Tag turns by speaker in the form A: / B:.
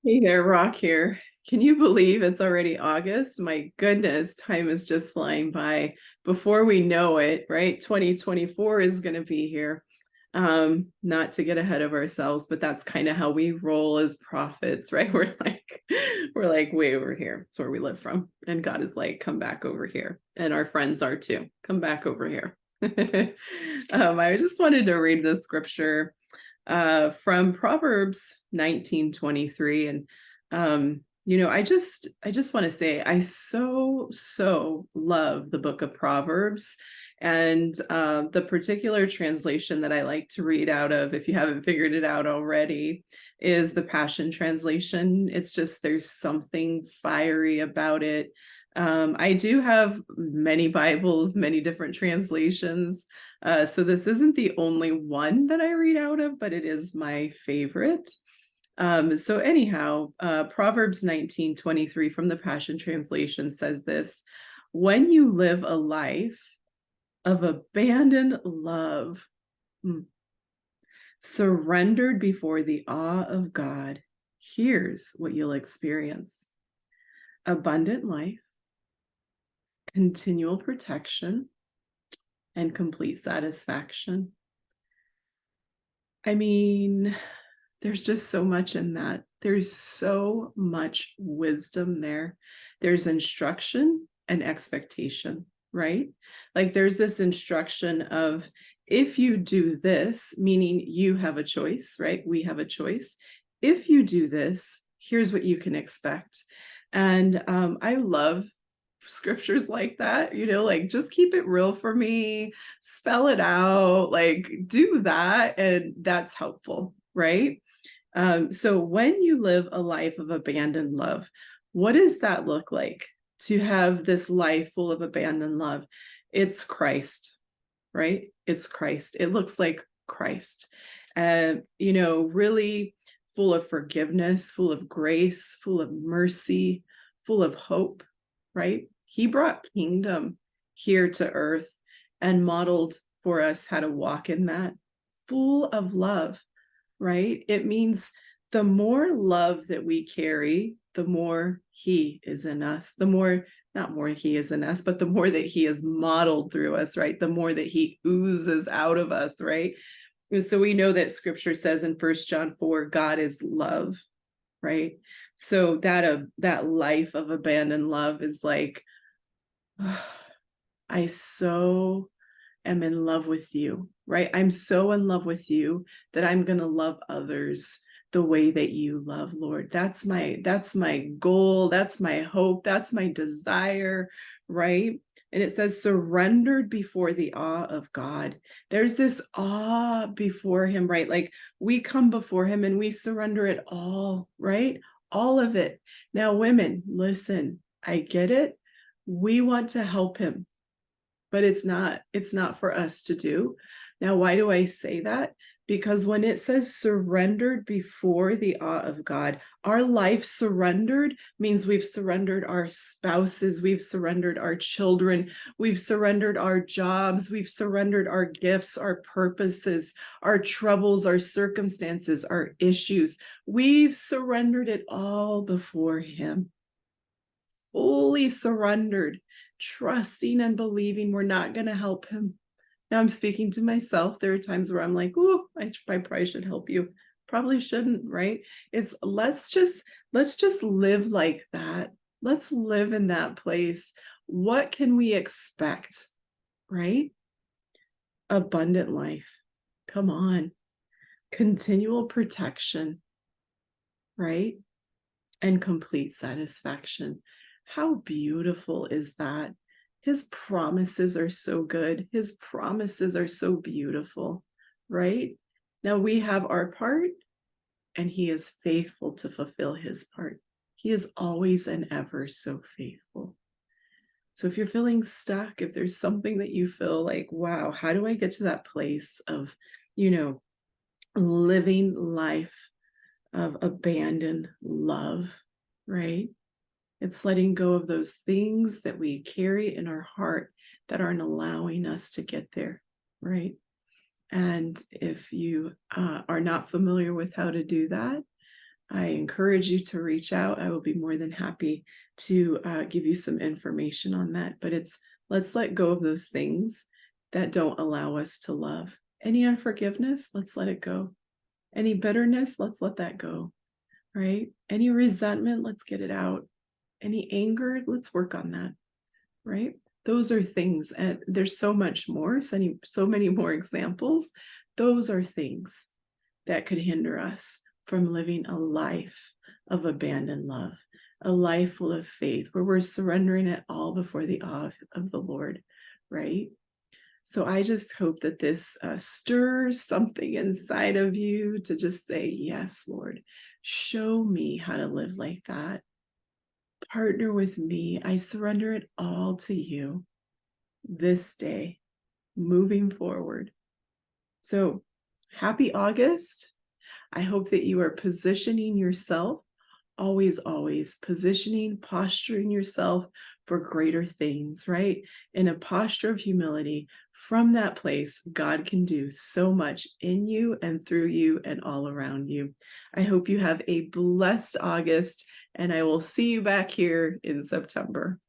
A: Hey there, Rock here. Can you believe it's already August? My goodness, time is just flying by. Before we know it, right? 2024 is going to be here. Not to get ahead of ourselves, but that's kind of how we roll as prophets, right? We're like way over here. It's where we live from. And God is like, come back over here. And our friends are too. Come back over here. I just wanted to read this scripture from Proverbs 19:23. And I just want to say I so love the book of Proverbs. And the particular translation that I like to read out of, if you haven't figured it out already, is the Passion Translation. It's just there's something fiery about it. I do have many Bibles, many different translations. So this isn't the only one that I read out of, but it is my favorite. So anyhow, Proverbs 19:23 from the Passion Translation says this: when you live a life of abandoned love, surrendered before the awe of God, here's what you'll experience: abundant life, continual protection, and complete satisfaction. I mean, there's just so much in that. There's so much wisdom there. There's instruction and expectation, right? Like there's this instruction of, if you do this, meaning you have a choice, right? We have a choice. If you do this, here's what you can expect. And I love scriptures like that, like just keep it real for me, spell it out, like do that. And that's helpful, right? So when you live a life of abandoned love, what does that look like to have this life full of abandoned love? It's Christ, right? It's Christ. It looks like Christ. And, really full of forgiveness, full of grace, full of mercy, full of hope, right? He brought kingdom here to earth and modeled for us how to walk in that, full of love, right? It means the more love that we carry, the more he is in us, the more, not more he is in us, but the more that he is modeled through us, right? The more that he oozes out of us, right? And so we know that scripture says in 1 John 4, God is love, right? So that life of abandoned love is like, oh, I so am in love with you, right? I'm so in love with you that I'm going to love others the way that you love, Lord. That's my goal, that's my hope, that's my desire, right? And it says surrendered before the awe of God. There's this awe before him, right? Like we come before him and we surrender it all, right? All of it. Now, women, listen, I get it. We want to help him, but it's not for us to do. Now, why do I say that? Because when it says surrendered before the awe of God, our life surrendered means we've surrendered our spouses, we've surrendered our children, we've surrendered our jobs, we've surrendered our gifts, our purposes, our troubles, our circumstances, our issues. We've surrendered it all before him, fully surrendered, trusting and believing we're not going to help him. Now I'm speaking to myself. There are times where I'm like, oh, I probably should help you. Probably shouldn't, right? It's let's just live like that. Let's live in that place. What can we expect, right? Abundant life. Come on. Continual protection, right? And complete satisfaction. How beautiful is that? His promises are so good. His promises are so beautiful, right? Now we have our part, and he is faithful to fulfill his part. He is always and ever so faithful. So if you're feeling stuck, if there's something that you feel like, wow, how do I get to that place of, living life of abandoned love, right? It's letting go of those things that we carry in our heart that aren't allowing us to get there, right? And if you are not familiar with how to do that, I encourage you to reach out. I will be more than happy to give you some information on that. But let's let go of those things that don't allow us to love. Any unforgiveness, let's let it go. Any bitterness, let's let that go, right? Any resentment, let's get it out. Any anger, let's work on that, right? Those are things, and there's so much more, so many more examples. Those are things that could hinder us from living a life of abandoned love, a life full of faith where we're surrendering it all before the awe of the Lord, right? So I just hope that this stirs something inside of you to just say, yes, Lord, show me how to live like that. Partner with me. I surrender it all to you this day, moving forward. So happy August. I hope that you are positioning yourself, always positioning, posturing yourself for greater things, right? In a posture of humility. From that place, God can do so much in you and through you and all around you. I hope you have a blessed August, and I will see you back here in September.